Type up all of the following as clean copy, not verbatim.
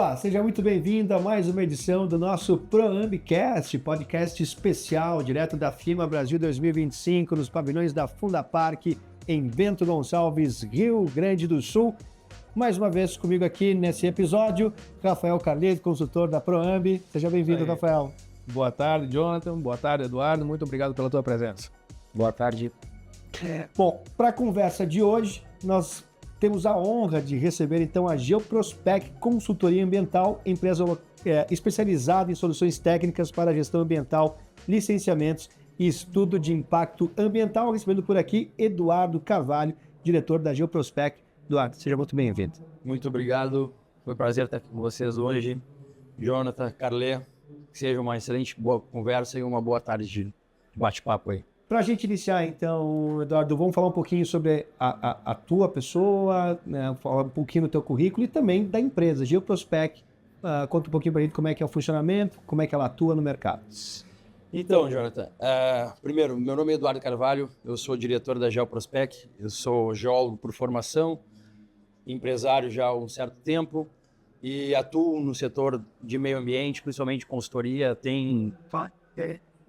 Olá, seja muito bem-vindo a mais uma edição do nosso ProAmbicast, podcast especial direto da FIMA Brasil 2025, nos pavilhões da Fundapark, em Bento Gonçalves, Rio Grande do Sul. Mais uma vez comigo aqui nesse episódio, Rafael Carleto, consultor da ProAmbi. Seja bem-vindo, Rafael. Boa tarde, Jonathan. Boa tarde, Eduardo. Muito obrigado pela tua presença. Boa tarde. Bom, para a conversa de hoje, nós temos a honra de receber então a Geoprospec Consultoria Ambiental, empresa especializada em soluções técnicas para a gestão ambiental, licenciamentos e estudo de impacto ambiental. Recebendo por aqui Eduardo Carvalho, diretor da Geoprospec. Eduardo, seja muito bem-vindo. Muito obrigado. Foi um prazer estar com vocês hoje. Jonathan, Carlê, que seja uma excelente boa conversa e uma boa tarde de bate-papo aí. Para a gente iniciar, então, Eduardo, vamos falar um pouquinho sobre a tua pessoa, né? Falar um pouquinho do teu currículo e também da empresa, Geoprospec. Conta um pouquinho para a gente como é que é o funcionamento, como é que ela atua no mercado. Então, Jonathan, primeiro, meu nome é Eduardo Carvalho, eu sou diretor da Geoprospec, eu sou geólogo por formação, empresário já há um certo tempo e atuo no setor de meio ambiente, principalmente consultoria, tem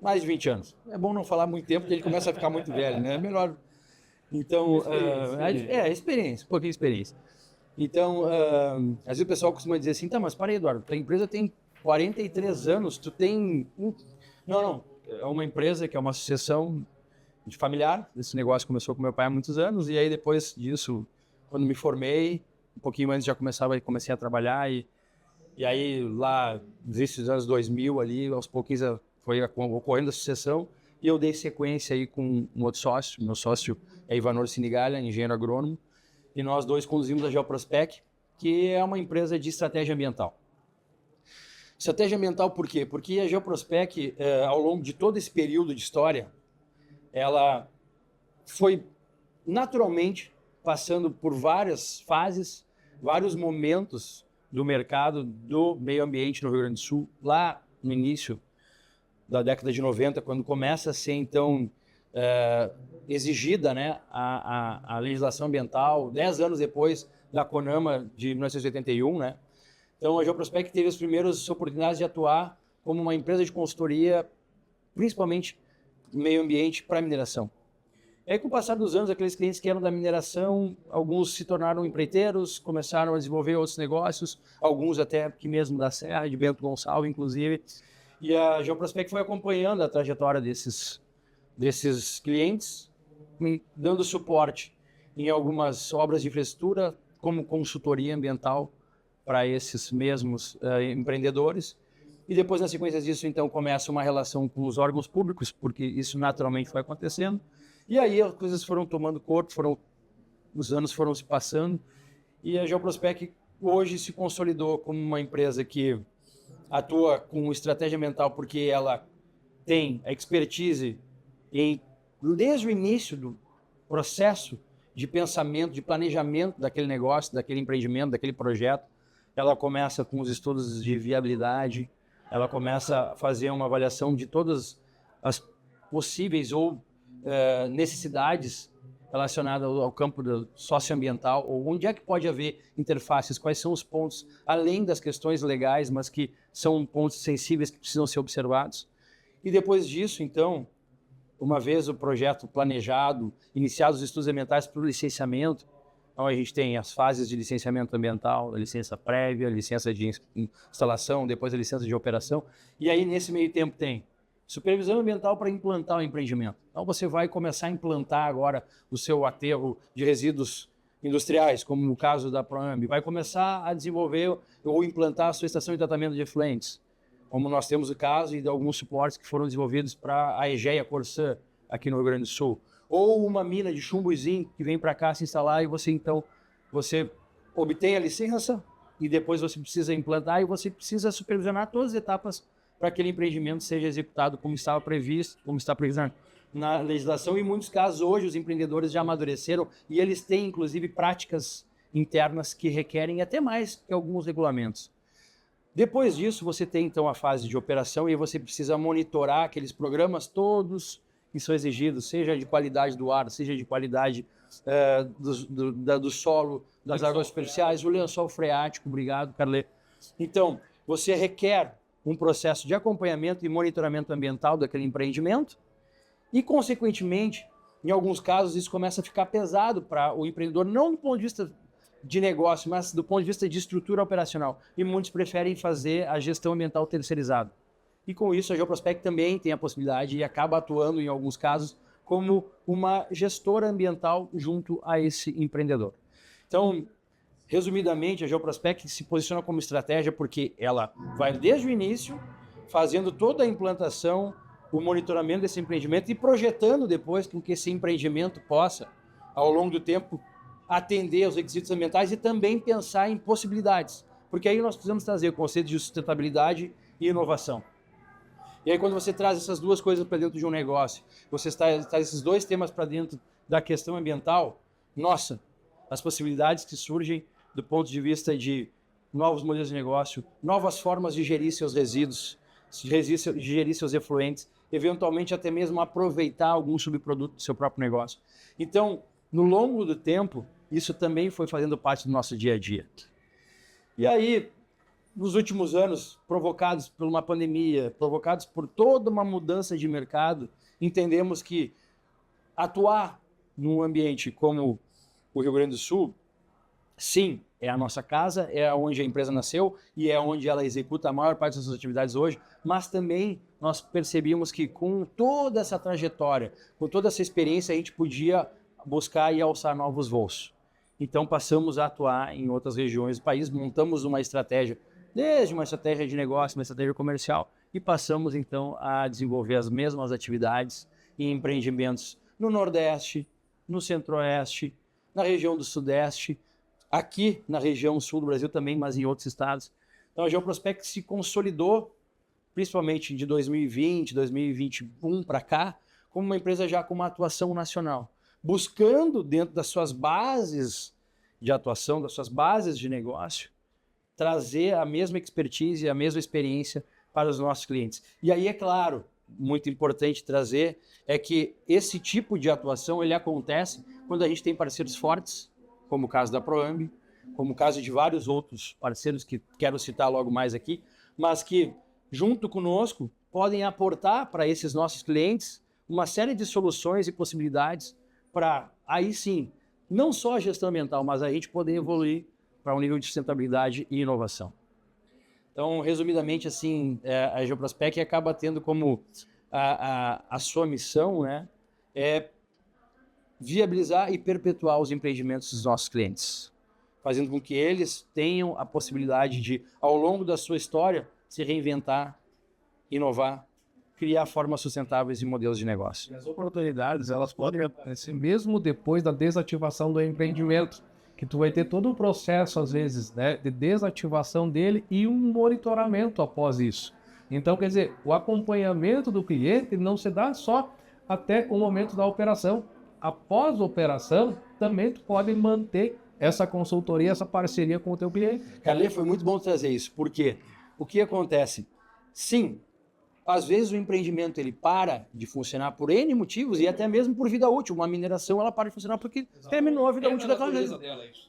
mais de 20 anos. É bom não falar muito tempo, porque ele começa a ficar muito velho, né? É melhor. Então, experiência, um pouquinho de experiência. Então, às vezes o pessoal costuma dizer assim, tá, mas para aí, Eduardo, tua empresa tem 43 anos, tu tem... Não, é uma empresa que é uma associação de familiar, esse negócio começou com meu pai há muitos anos, e aí depois disso, quando me formei, um pouquinho antes já comecei a trabalhar, e aí lá, nos anos 2000 ali, aos pouquinhos foi ocorrendo a sucessão, e eu dei sequência aí com um outro sócio, meu sócio é Ivanor Sinigalha, engenheiro agrônomo, e nós dois conduzimos a Geoprospec, que é uma empresa de estratégia ambiental. Estratégia ambiental por quê? Porque a Geoprospec, ao longo de todo esse período de história, ela foi naturalmente passando por várias fases, vários momentos do mercado do meio ambiente no Rio Grande do Sul, lá no início da década de 90, quando começa a ser, então, exigida, né, a legislação ambiental, 10 anos depois da CONAMA de 1981, né? Então, a Geoprospec teve as primeiras oportunidades de atuar como uma empresa de consultoria, principalmente meio ambiente para mineração. E aí, com o passar dos anos, aqueles clientes que eram da mineração, alguns se tornaram empreiteiros, começaram a desenvolver outros negócios, alguns até aqui mesmo da Serra, de Bento Gonçalves, inclusive. E a Geoprospec foi acompanhando a trajetória desses clientes, dando suporte em algumas obras de infraestrutura, como consultoria ambiental para esses mesmos empreendedores. E depois, na sequência disso, então, começa uma relação com os órgãos públicos, porque isso naturalmente foi acontecendo. E aí as coisas foram tomando corpo, os anos foram se passando, e a Geoprospec hoje se consolidou como uma empresa que atua com estratégia ambiental porque ela tem a expertise desde o início do processo de pensamento, de planejamento daquele negócio, daquele empreendimento, daquele projeto. Ela começa com os estudos de viabilidade, ela começa a fazer uma avaliação de todas as possíveis ou necessidades relacionadas ao campo socioambiental, ou onde é que pode haver interfaces, quais são os pontos, além das questões legais, mas que são pontos sensíveis que precisam ser observados. E depois disso, então, uma vez o projeto planejado, iniciados os estudos ambientais para o licenciamento, então a gente tem as fases de licenciamento ambiental, a licença prévia, a licença de instalação, depois a licença de operação, e aí nesse meio tempo tem supervisão ambiental para implantar o empreendimento. Então você vai começar a implantar agora o seu aterro de resíduos industriais, como no caso da ProAmbi. Vai começar a desenvolver ou implantar a sua estação de tratamento de efluentes, como nós temos o caso de alguns suportes que foram desenvolvidos para a Egea Corsã, aqui no Rio Grande do Sul. Ou uma mina de chumbo e zinco que vem para cá se instalar e você obtém a licença e depois você precisa implantar e você precisa supervisionar todas as etapas para que aquele empreendimento seja executado como estava previsto, como está previsto na legislação. E em muitos casos, hoje, os empreendedores já amadureceram e eles têm, inclusive, práticas internas que requerem até mais que alguns regulamentos. Depois disso, você tem, então, a fase de operação e você precisa monitorar aqueles programas todos que são exigidos, seja de qualidade do ar, seja de qualidade do solo, das águas superficiais, o lençol freático, obrigado, Carlê. Então, você requer um processo de acompanhamento e monitoramento ambiental daquele empreendimento e, consequentemente, em alguns casos, isso começa a ficar pesado para o empreendedor, não do ponto de vista de negócio, mas do ponto de vista de estrutura operacional. E muitos preferem fazer a gestão ambiental terceirizada. E com isso, a Geoprospect também tem a possibilidade e acaba atuando, em alguns casos, como uma gestora ambiental junto a esse empreendedor. Então, resumidamente, a Geoprospect se posiciona como estratégia porque ela vai desde o início, fazendo toda a implantação, o monitoramento desse empreendimento e projetando depois com que esse empreendimento possa, ao longo do tempo, atender aos requisitos ambientais e também pensar em possibilidades. Porque aí nós precisamos trazer o conceito de sustentabilidade e inovação. E aí quando você traz essas duas coisas para dentro de um negócio, você traz esses dois temas para dentro da questão ambiental, nossa, as possibilidades que surgem do ponto de vista de novos modelos de negócio, novas formas de gerir seus resíduos, gerir seus efluentes, eventualmente até mesmo aproveitar algum subproduto do seu próprio negócio. Então, no longo do tempo, isso também foi fazendo parte do nosso dia a dia. E aí, nos últimos anos, provocados por uma pandemia, provocados por toda uma mudança de mercado, entendemos que atuar num ambiente como o Rio Grande do Sul, sim, é a nossa casa, é onde a empresa nasceu e é onde ela executa a maior parte das suas atividades hoje, mas também nós percebíamos que com toda essa trajetória, com toda essa experiência, a gente podia buscar e alçar novos voos. Então passamos a atuar em outras regiões do país, montamos uma estratégia, desde uma estratégia de negócio, uma estratégia comercial, e passamos então a desenvolver as mesmas atividades e empreendimentos no Nordeste, no Centro-Oeste, na região do Sudeste, aqui na região sul do Brasil também, mas em outros estados. Então a Geoprospect se consolidou, principalmente de 2020, 2021 para cá, como uma empresa já com uma atuação nacional, buscando dentro das suas bases de atuação, das suas bases de negócio, trazer a mesma expertise, a mesma experiência para os nossos clientes. E aí, é claro, muito importante trazer, é que esse tipo de atuação ele acontece quando a gente tem parceiros fortes, como o caso da Proambi, como o caso de vários outros parceiros que quero citar logo mais aqui, mas que, junto conosco, podem aportar para esses nossos clientes uma série de soluções e possibilidades para, aí sim, não só a gestão ambiental, mas a gente poder evoluir para um nível de sustentabilidade e inovação. Então, resumidamente, assim, a Geoprospect acaba tendo como a sua missão, né, é viabilizar e perpetuar os empreendimentos dos nossos clientes, fazendo com que eles tenham a possibilidade de, ao longo da sua história, se reinventar, inovar, criar formas sustentáveis e modelos de negócio. E as oportunidades, elas podem aparecer mesmo depois da desativação do empreendimento, que tu vai ter todo um processo, às vezes, né, de desativação dele e um monitoramento após isso. Então, quer dizer, o acompanhamento do cliente não se dá só até o momento da operação. Após a operação, também tu pode manter essa consultoria, essa parceria com o teu cliente. Carlê, foi muito bom trazer isso, porque o que acontece? Sim, às vezes o empreendimento ele para de funcionar por N motivos e até mesmo por vida útil. Uma mineração ela para de funcionar porque terminou a vida útil daquela coisa.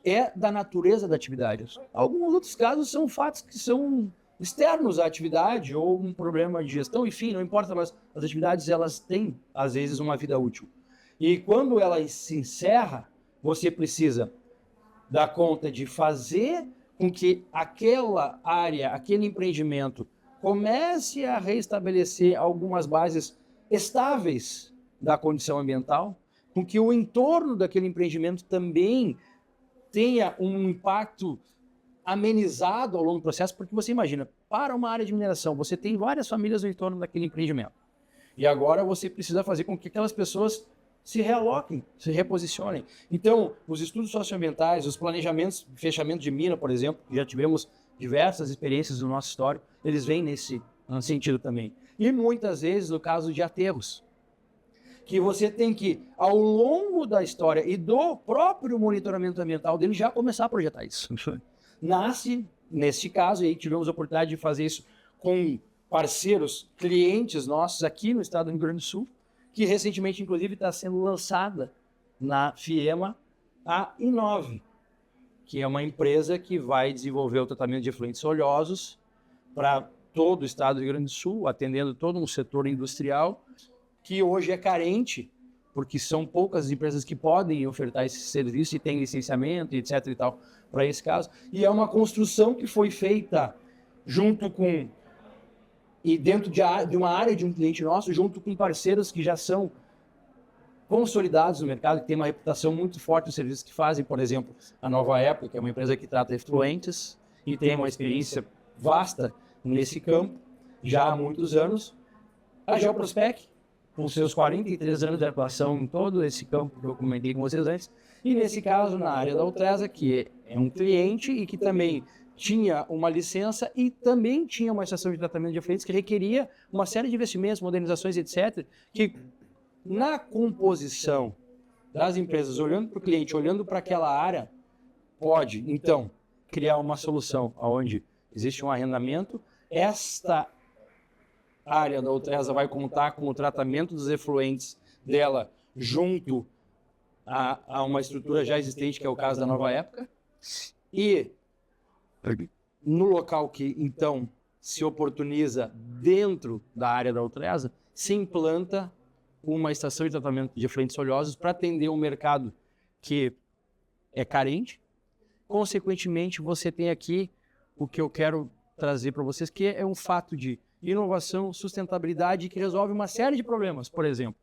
É da natureza da atividade. Alguns outros casos são fatos que são externos à atividade ou um problema de gestão, enfim, não importa, mas as atividades elas têm às vezes uma vida útil. E quando ela se encerra, você precisa dar conta de fazer com que aquela área, aquele empreendimento comece a reestabelecer algumas bases estáveis da condição ambiental, com que o entorno daquele empreendimento também tenha um impacto amenizado ao longo do processo, porque você imagina, para uma área de mineração, você tem várias famílias no entorno daquele empreendimento. E agora você precisa fazer com que aquelas pessoas se realoquem, se reposicionem. Então, os estudos socioambientais, os planejamentos, fechamento de mina, por exemplo, já tivemos diversas experiências no nosso histórico, eles vêm nesse sentido também. E muitas vezes, no caso de aterros, que você tem que, ao longo da história e do próprio monitoramento ambiental dele, já começar a projetar isso. Nasce, nesse caso, e aí tivemos a oportunidade de fazer isso com parceiros, clientes nossos aqui no estado do Rio Grande do Sul, que recentemente, inclusive, está sendo lançada na FIEMA a Inove, que é uma empresa que vai desenvolver o tratamento de efluentes oleosos para todo o estado do Rio Grande do Sul, atendendo todo um setor industrial que hoje é carente, porque são poucas as empresas que podem ofertar esse serviço e tem licenciamento, etc. e tal, para esse caso. E é uma construção que foi feita junto com, e dentro de uma área de um cliente nosso, junto com parceiros que já são consolidados no mercado, que tem uma reputação muito forte nos serviços que fazem, por exemplo, a Nova Época, que é uma empresa que trata efluentes e tem uma experiência vasta nesse campo, já há muitos anos. A Geoprospec, com seus 43 anos de atuação em todo esse campo que eu comentei com vocês antes, e nesse caso na área da Ultresa, que é um cliente e que também tinha uma licença e também tinha uma estação de tratamento de efluentes que requeria uma série de investimentos, modernizações, etc., que na composição das empresas, olhando para o cliente, olhando para aquela área, pode, então, criar uma solução onde existe um arrendamento. Esta área da Ultresa vai contar com o tratamento dos efluentes dela junto a uma estrutura já existente, que é o caso da Nova Época. E no local que, então, se oportuniza dentro da área da Ultresa, se implanta uma estação de tratamento de efluentes oleosos para atender um mercado que é carente. Consequentemente, você tem aqui o que eu quero trazer para vocês, que é um fato de inovação, sustentabilidade, que resolve uma série de problemas. Por exemplo,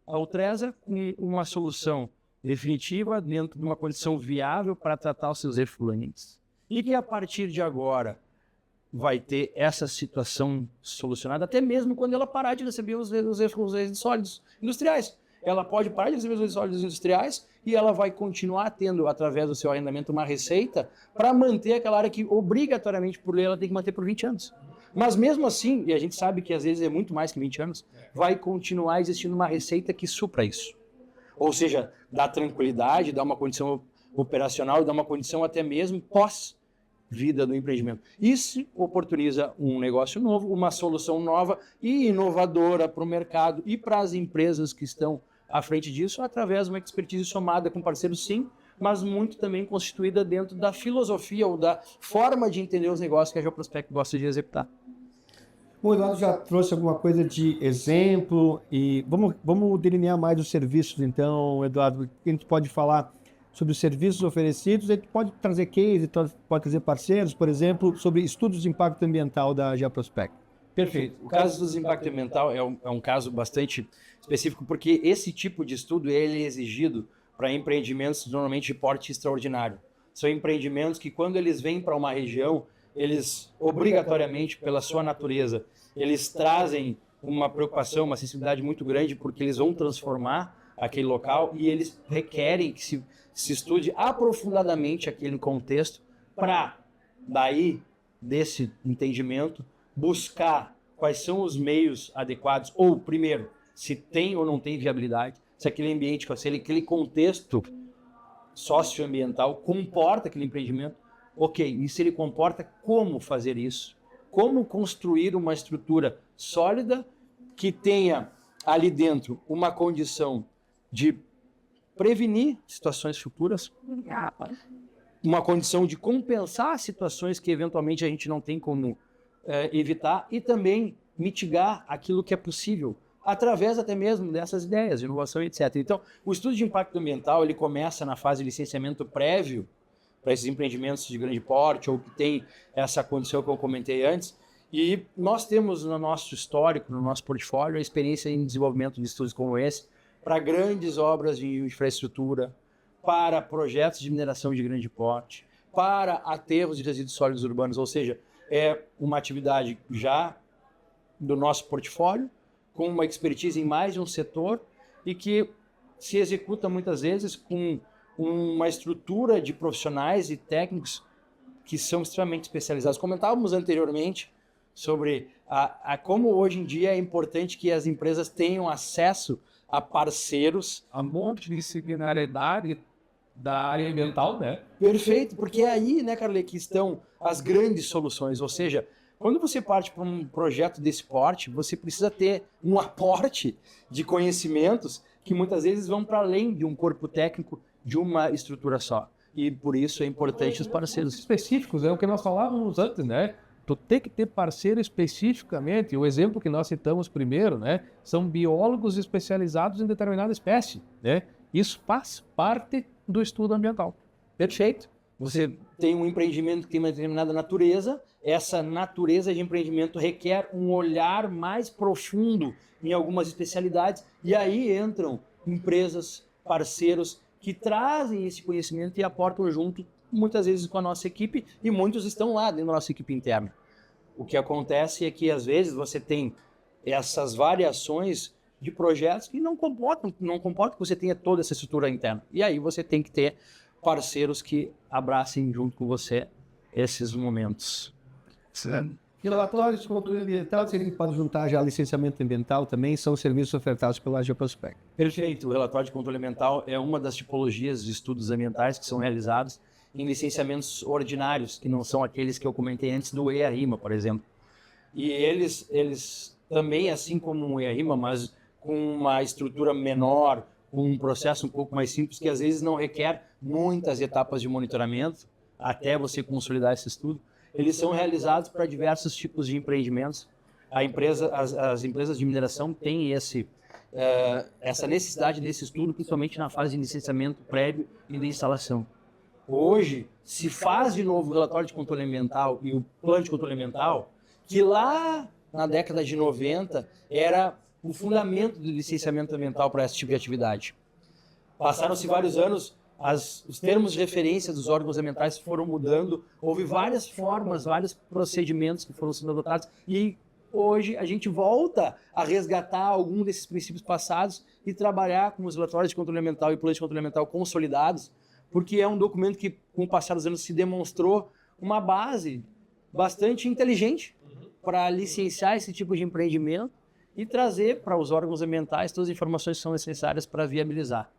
a Ultresa com uma solução definitiva dentro de uma condição viável para tratar os seus efluentes. E que a partir de agora vai ter essa situação solucionada, até mesmo quando ela parar de receber os resíduos sólidos industriais. Ela pode parar de receber os resíduos sólidos industriais e ela vai continuar tendo, através do seu arrendamento, uma receita para manter aquela área que, obrigatoriamente, por lei, ela tem que manter por 20 anos. Mas mesmo assim, e a gente sabe que às vezes é muito mais que 20 anos, vai continuar existindo uma receita que supra isso. Ou seja, dá tranquilidade, dá uma condição operacional, dá uma condição até mesmo pós-vida do empreendimento. Isso oportuniza um negócio novo, uma solução nova e inovadora para o mercado e para as empresas que estão à frente disso, através de uma expertise somada com parceiros, sim, mas muito também constituída dentro da filosofia ou da forma de entender os negócios que a Geoprospec gosta de executar. O Eduardo já trouxe alguma coisa de exemplo e vamos delinear mais os serviços, então, Eduardo. A gente pode falar sobre os serviços oferecidos, a gente pode trazer case, pode trazer parceiros, por exemplo, sobre estudos de impacto ambiental da Geoprospec. Perfeito. O caso do impacto ambiental é um caso bastante específico, porque esse tipo de estudo ele é exigido para empreendimentos normalmente de porte extraordinário. São empreendimentos que, quando eles vêm para uma região, eles, obrigatoriamente, pela sua natureza, eles trazem uma preocupação, uma sensibilidade muito grande, porque eles vão transformar aquele local e eles requerem que se estude aprofundadamente aquele contexto para, daí, desse entendimento, buscar quais são os meios adequados, ou, primeiro, se tem ou não tem viabilidade, se aquele ambiente, se aquele contexto socioambiental comporta aquele empreendimento. Ok, e se ele comporta, como fazer isso? Como construir uma estrutura sólida que tenha ali dentro uma condição de prevenir situações futuras, uma condição de compensar situações que eventualmente a gente não tem como evitar e também mitigar aquilo que é possível através até mesmo dessas ideias de inovação, etc. Então, o estudo de impacto ambiental ele começa na fase de licenciamento prévio para esses empreendimentos de grande porte ou que tem essa condição que eu comentei antes. E nós temos no nosso histórico, no nosso portfólio, a experiência em desenvolvimento de estudos como esse para grandes obras de infraestrutura, para projetos de mineração de grande porte, para aterros de resíduos sólidos urbanos, ou seja, é uma atividade já do nosso portfólio, com uma expertise em mais de um setor e que se executa muitas vezes com uma estrutura de profissionais e técnicos que são extremamente especializados. Comentávamos anteriormente sobre como hoje em dia é importante que as empresas tenham acesso a parceiros. A multidisciplinariedade da área ambiental, né? Perfeito, porque é aí, né, Carle, que estão as grandes soluções. Ou seja, quando você parte para um projeto desse porte, você precisa ter um aporte de conhecimentos que muitas vezes vão para além de um corpo técnico de uma estrutura só. e por isso é importante os parceiros Específicos, é o que nós falávamos antes, né? Tu tem que ter parceiro especificamente. O exemplo que nós citamos primeiro, né? São biólogos especializados em determinada espécie, né? Isso faz parte do estudo ambiental. Perfeito. Você tem um empreendimento que tem uma determinada natureza, essa natureza de empreendimento requer um olhar mais profundo em algumas especialidades, e aí entram empresas, parceiros que trazem esse conhecimento e aportam junto, muitas vezes com a nossa equipe, e muitos estão lá dentro da nossa equipe interna. O que acontece é que, às vezes, você tem essas variações de projetos que não comportam que você tenha toda essa estrutura interna. E aí você tem que ter parceiros que abracem junto com você esses momentos. E relatórios de controle ambiental, você pode juntar já licenciamento ambiental também, são serviços ofertados pela Geoprospec. Perfeito. O relatório de controle ambiental é uma das tipologias de estudos ambientais que são realizados em licenciamentos ordinários, que não são aqueles que eu comentei antes do EA-RIMA, por exemplo. E eles também, assim como o EA-RIMA, mas com uma estrutura menor, com um processo um pouco mais simples, que às vezes não requer muitas etapas de monitoramento, até você consolidar esse estudo, eles são realizados para diversos tipos de empreendimentos. As empresas de mineração têm essa necessidade desse estudo, principalmente na fase de licenciamento prévio e de instalação. Hoje, se faz de novo o relatório de controle ambiental e o plano de controle ambiental, que lá na década de 90 era o fundamento do licenciamento ambiental para esse tipo de atividade. Passaram-se vários anos, os termos de referência dos órgãos ambientais foram mudando, houve várias formas, vários procedimentos que foram sendo adotados, e hoje a gente volta a resgatar algum desses princípios passados e trabalhar com os relatórios de controle ambiental e planos de controle ambiental consolidados, porque é um documento que, com o passar dos anos, se demonstrou uma base bastante inteligente para licenciar esse tipo de empreendimento e trazer para os órgãos ambientais todas as informações que são necessárias para viabilizar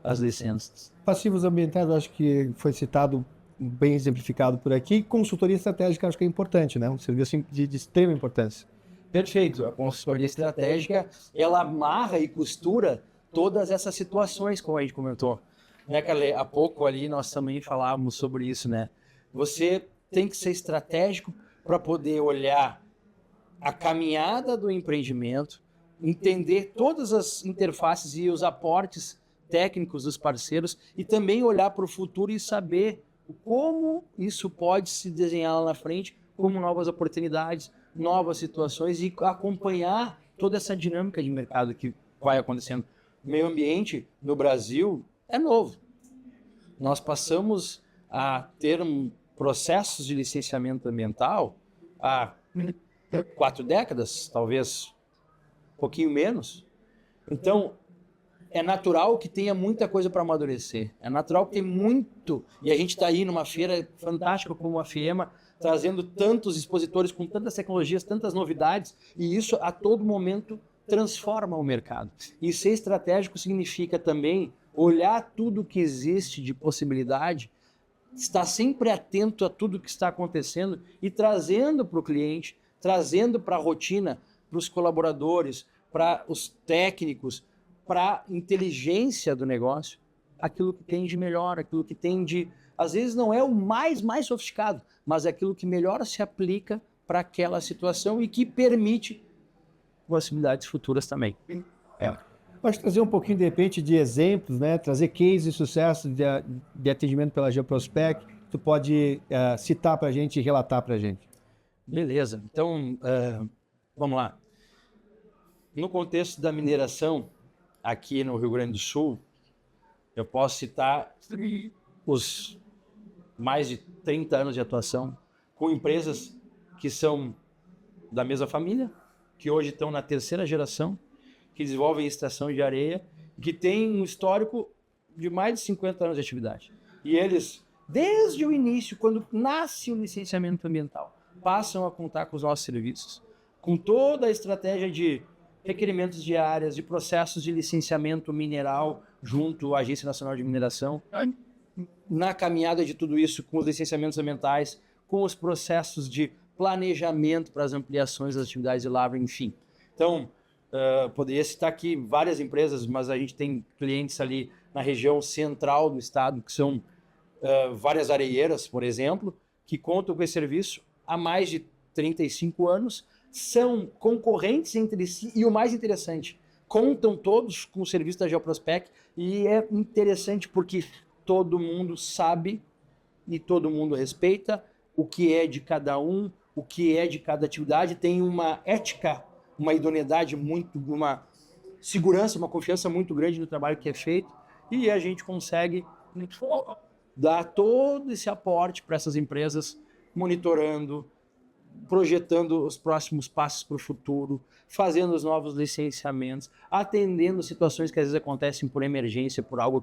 as licenças. Passivos ambientais, acho que foi citado, bem exemplificado por aqui. Consultoria estratégica, acho que é importante, né? Um serviço de extrema importância. Perfeito. A consultoria estratégica, ela amarra e costura todas essas situações, como a gente comentou. Né, Carle? Há pouco ali nós também falávamos sobre isso, né? Você tem que ser estratégico para poder olhar a caminhada do empreendimento, entender todas as interfaces e os aportes técnicos dos parceiros e também olhar para o futuro e saber como isso pode se desenhar lá na frente, como novas oportunidades, novas situações e acompanhar toda essa dinâmica de mercado que vai acontecendo. O meio ambiente no Brasil é novo. Nós passamos a ter processos de licenciamento ambiental há 4 décadas, talvez um pouquinho menos. Então, é natural que tenha muita coisa para amadurecer. É natural que tenha muito... E a gente está aí numa feira fantástica como a FIEMA, trazendo tantos expositores com tantas tecnologias, tantas novidades, e isso a todo momento transforma o mercado. E ser estratégico significa também olhar tudo que existe de possibilidade, estar sempre atento a tudo que está acontecendo e trazendo para o cliente, trazendo para a rotina, para os colaboradores, para os técnicos, para a inteligência do negócio, aquilo que tem de melhor, aquilo que tem de... Às vezes não é o mais sofisticado, mas é aquilo que melhor se aplica para aquela situação e que permite possibilidades futuras também. Pode trazer um pouquinho, de repente, de exemplos, né? Trazer cases de sucesso de atendimento pela Geoprospec, tu pode citar para a gente e relatar para a gente. Beleza. Então, vamos lá. No contexto da mineração, aqui no Rio Grande do Sul, eu posso citar os mais de 30 anos de atuação com empresas que são da mesma família, que hoje estão na 3ª geração, que desenvolvem extração de areia, que têm um histórico de mais de 50 anos de atividade. E eles, desde o início, quando nasce o licenciamento ambiental, passam a contar com os nossos serviços, com toda a estratégia de requerimentos de áreas, de processos de licenciamento mineral junto à Agência Nacional de Mineração, na caminhada de tudo isso, com os licenciamentos ambientais, com os processos de planejamento para as ampliações das atividades de lavra, enfim. Então, poderia citar aqui várias empresas, mas a gente tem clientes ali na região central do estado que são várias areieiras, por exemplo, que contam com esse serviço há mais de 35 anos, são concorrentes entre si e o mais interessante, contam todos com o serviço da Geoprospec e é interessante porque todo mundo sabe e todo mundo respeita o que é de cada um, o que é de cada atividade, tem uma ética, uma idoneidade muito, uma segurança, uma confiança muito grande no trabalho que é feito e a gente consegue dar todo esse aporte para essas empresas, monitorando, projetando os próximos passos para o futuro, fazendo os novos licenciamentos, atendendo situações que às vezes acontecem por emergência, por algo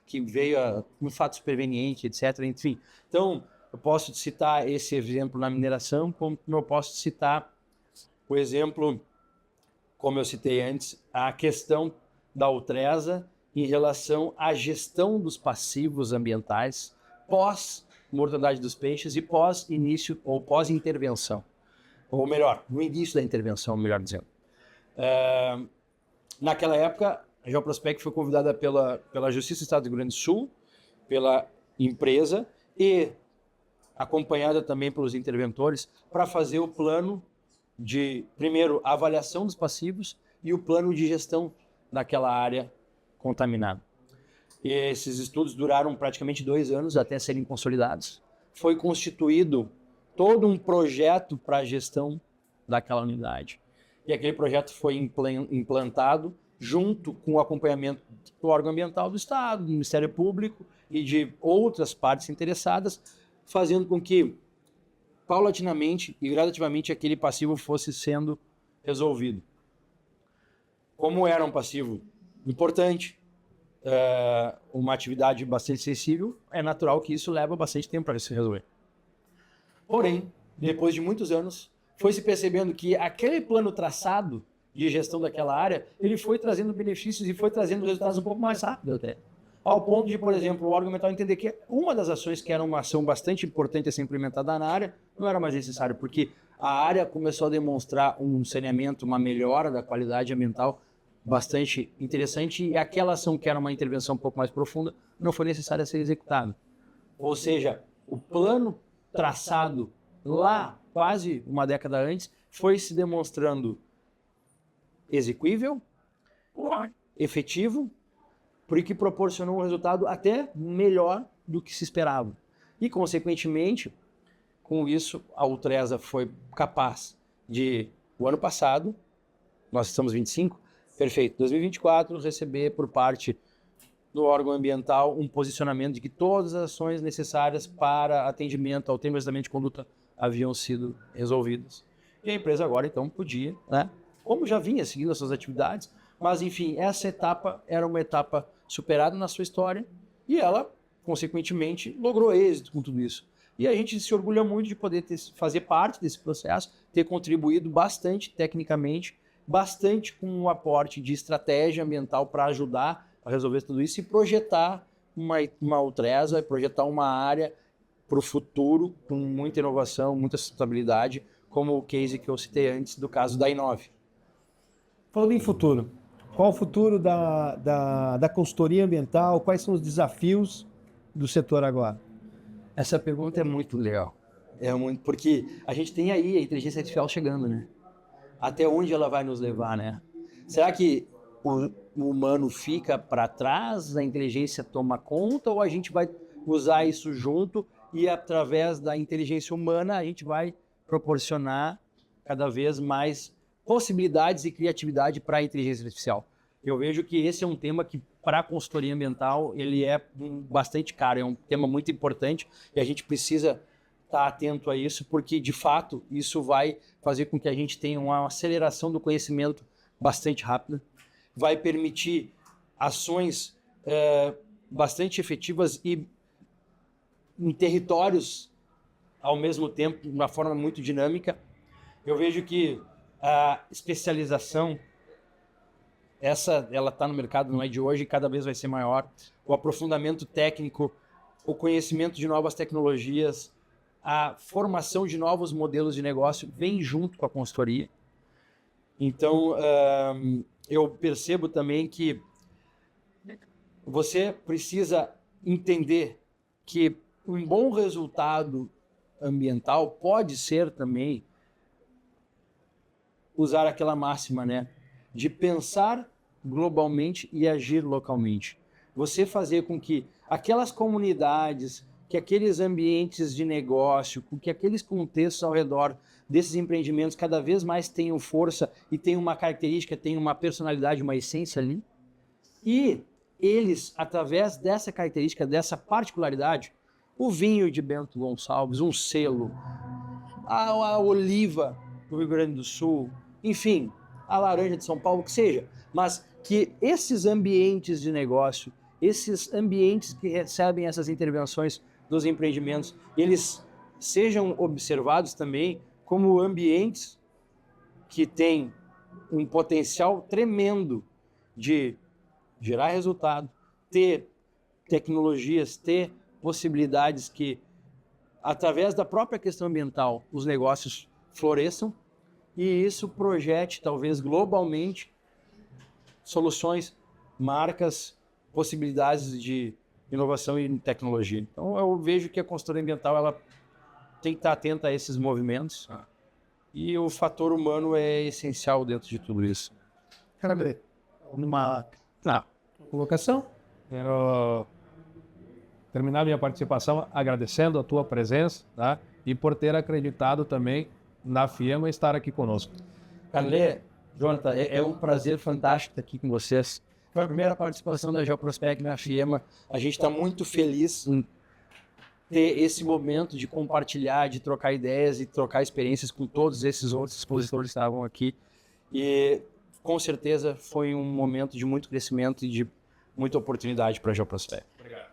que veio um fato superveniente, etc. Enfim, então eu posso citar esse exemplo na mineração, como eu posso citar o exemplo, como eu citei antes, a questão da Ultresa em relação à gestão dos passivos ambientais pós-mortandade dos peixes e pós-início ou pós-intervenção. Ou melhor, no início da intervenção, melhor dizendo. Naquela época, a Geoprospec foi convidada pela Justiça do Estado do Rio Grande do Sul, pela empresa e acompanhada também pelos interventores para fazer o plano de, primeiro, avaliação dos passivos e o plano de gestão daquela área contaminada. E esses estudos duraram praticamente 2 anos até serem consolidados. Foi constituído todo um projeto para a gestão daquela unidade. E aquele projeto foi implantado junto com o acompanhamento do órgão ambiental do Estado, do Ministério Público e de outras partes interessadas, fazendo com que, paulatinamente e gradativamente, aquele passivo fosse sendo resolvido. Como era um passivo importante, uma atividade bastante sensível, é natural que isso leva bastante tempo para se resolver. Porém, depois de muitos anos, foi se percebendo que aquele plano traçado de gestão daquela área, ele foi trazendo benefícios e foi trazendo resultados um pouco mais rápido até. Ao ponto de, por exemplo, o órgão ambiental entender que uma das ações que era uma ação bastante importante a ser implementada na área, não era mais necessário, porque a área começou a demonstrar um saneamento, uma melhora da qualidade ambiental bastante interessante e aquela ação que era uma intervenção um pouco mais profunda não foi necessária ser executada. Ou seja, o plano traçado lá quase uma década antes foi se demonstrando execuível, efetivo, porque proporcionou um resultado até melhor do que se esperava. E, consequentemente, com isso, a Ultresa foi capaz de, o ano passado, nós estamos 25, perfeito, 2024, receber por parte do órgão ambiental um posicionamento de que todas as ações necessárias para atendimento ao tema de conduta haviam sido resolvidas. E a empresa agora, então, podia, né, como já vinha seguindo as suas atividades, mas, enfim, essa etapa era uma etapa superada na sua história e ela, consequentemente, logrou êxito com tudo isso. E a gente se orgulha muito de poder fazer parte desse processo, ter contribuído bastante tecnicamente, bastante com o aporte de estratégia ambiental para ajudar a resolver tudo isso e projetar uma Ultresa, projetar uma área para o futuro com muita inovação, muita sustentabilidade, como o case que eu citei antes do caso da Inove. Falando em futuro, qual o futuro da consultoria ambiental? Quais são os desafios do setor agora? Essa pergunta é muito legal. Porque a gente tem aí a inteligência artificial chegando, né? Até onde ela vai nos levar, né? Será que o humano fica para trás, a inteligência toma conta, ou a gente vai usar isso junto e através da inteligência humana a gente vai proporcionar cada vez mais possibilidades e criatividade para a inteligência artificial? Eu vejo que esse é um tema que, para a consultoria ambiental, ele é bastante caro, é um tema muito importante e a gente precisa estar atento a isso, porque, de fato, isso vai fazer com que a gente tenha uma aceleração do conhecimento bastante rápida, vai permitir ações bastante efetivas e em territórios ao mesmo tempo, de uma forma muito dinâmica. Eu vejo que a especialização, ela está no mercado, não é de hoje, e cada vez vai ser maior. O aprofundamento técnico, o conhecimento de novas tecnologias, a formação de novos modelos de negócio vem junto com a consultoria. Então, eu percebo também que você precisa entender que um bom resultado ambiental pode ser também usar aquela máxima, né, de pensar globalmente e agir localmente. Você fazer com que aquelas comunidades, que aqueles ambientes de negócio, que aqueles contextos ao redor desses empreendimentos cada vez mais tenham força e tenham uma característica, tenham uma personalidade, uma essência ali. E eles, através dessa característica, dessa particularidade, o vinho de Bento Gonçalves, um selo, a oliva do Rio Grande do Sul, enfim, a laranja de São Paulo, que seja, mas que esses ambientes de negócio, esses ambientes que recebem essas intervenções dos empreendimentos, eles sejam observados também como ambientes que têm um potencial tremendo de gerar resultado, ter tecnologias, ter possibilidades que, através da própria questão ambiental, os negócios floresçam e isso projete, talvez globalmente, soluções, marcas, possibilidades de inovação e tecnologia. Então, eu vejo que a consultoria ambiental ela tem que estar atenta a esses movimentos e o fator humano é essencial dentro de tudo isso. Quero ver uma Colocação. Quero terminar minha participação agradecendo a tua presença, tá? E por ter acreditado também na FIEMA e estar aqui conosco. Carlê, Jonathan, é um prazer fantástico estar aqui com vocês. Foi a primeira participação da Geoprospec na FIEMA. A gente está muito feliz em ter esse momento de compartilhar, de trocar ideias e trocar experiências com todos esses outros expositores que estavam aqui. E com certeza foi um momento de muito crescimento e de muita oportunidade para a Geoprospec.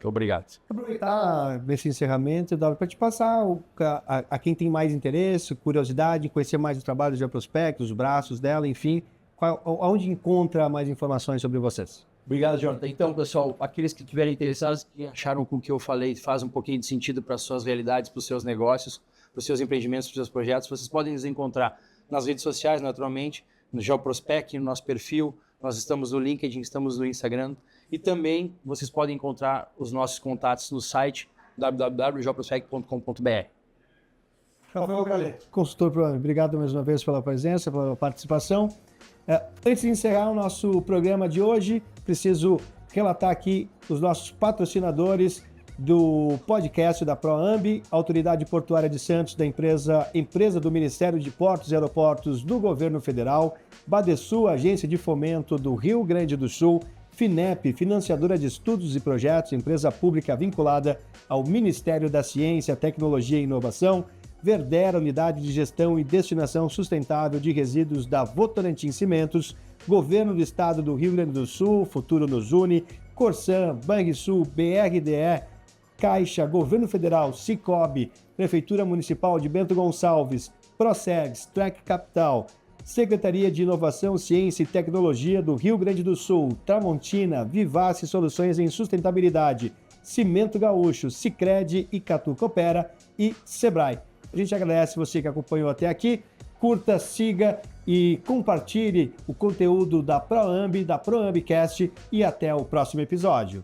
Obrigado. Aproveitar nesse encerramento, dá para te passar a quem tem mais interesse, curiosidade, conhecer mais o trabalho da Geoprospec, os braços dela, enfim, onde encontra mais informações sobre vocês? Obrigado, Jonathan. Então, pessoal, aqueles que estiverem interessados, que acharam que o que eu falei faz um pouquinho de sentido para as suas realidades, para os seus negócios, para os seus empreendimentos, para os seus projetos, vocês podem nos encontrar nas redes sociais, naturalmente, no Geoprospec, no nosso perfil. Nós estamos no LinkedIn, estamos no Instagram. E também vocês podem encontrar os nossos contatos no site www.geoprospec.com.br. Consultor, obrigado mais uma vez pela presença, pela participação. Antes de encerrar o nosso programa de hoje, preciso relatar aqui os nossos patrocinadores do podcast da ProAmbi, Autoridade Portuária de Santos, da empresa do Ministério de Portos e Aeroportos do Governo Federal, Badesul, Agência de Fomento do Rio Grande do Sul, FINEP, financiadora de estudos e projetos, empresa pública vinculada ao Ministério da Ciência, Tecnologia e Inovação, Verdera, Unidade de Gestão e Destinação Sustentável de Resíduos da Votorantim Cimentos, Governo do Estado do Rio Grande do Sul, Futuro nos Une, Corsan, Banrisul, BRDE, Caixa, Governo Federal, Sicobi, Prefeitura Municipal de Bento Gonçalves, Procegs, Track Capital, Secretaria de Inovação, Ciência e Tecnologia do Rio Grande do Sul, Tramontina, Vivace Soluções em Sustentabilidade, Cimento Gaúcho, Sicredi, Icatu Coopera e Sebrae. A gente agradece você que acompanhou até aqui. Curta, siga e compartilhe o conteúdo da ProAmbi, da ProAmbiCast e até o próximo episódio.